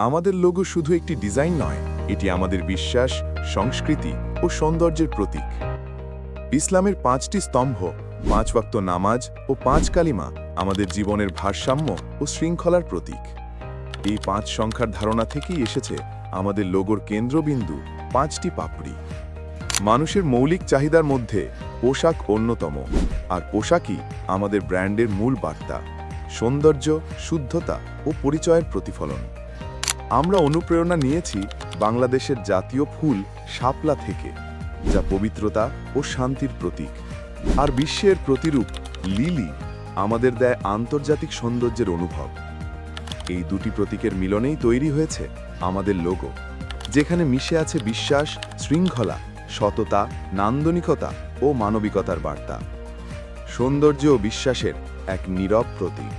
আমাদের লোগো শুধু একটি ডিজাইন নয়, এটি আমাদের বিশ্বাস, সংস্কৃতি ও সৌন্দর্যের প্রতীক। ইসলামের 5টি স্তম্ভ, 5 ওয়াক্ত নামাজ ও 5 কালিমা আমাদের জীবনের ভারসাম্য ও শৃঙ্খলার প্রতীক। এই 5 সংখ্যার ধারণা থেকেই এসেছে আমাদের লোগোর কেন্দ্রবিন্দু 5টি পাপড়ি। মানুষের মৌলিক চাহিদার মধ্যে পোশাক অন্যতম, আর পোশাকই আমাদের ব্র্যান্ডের মূল বার্তা, সৌন্দর্য, শুদ্ধতা ও পরিচয়ের প্রতিফলন। আমরা অনুপ্রেরণা নিয়েছি বাংলাদেশের জাতীয় ফুল শাপলা থেকে, যা পবিত্রতা ও শান্তির প্রতীক, আর বিশ্বের প্রতিরূপ লিলি আমাদের দেয় আন্তর্জাতিক সৌন্দর্যের অনুভব। এই দুটি প্রতীকের মিলনেই তৈরি হয়েছে আমাদের লোগো, যেখানে মিশে আছে বিশ্বাস, শৃঙ্খলা, সততা, নান্দনিকতা ও মানবিকতার বার্তা। সৌন্দর্য ও বিশ্বাসের এক নীরব প্রতীক।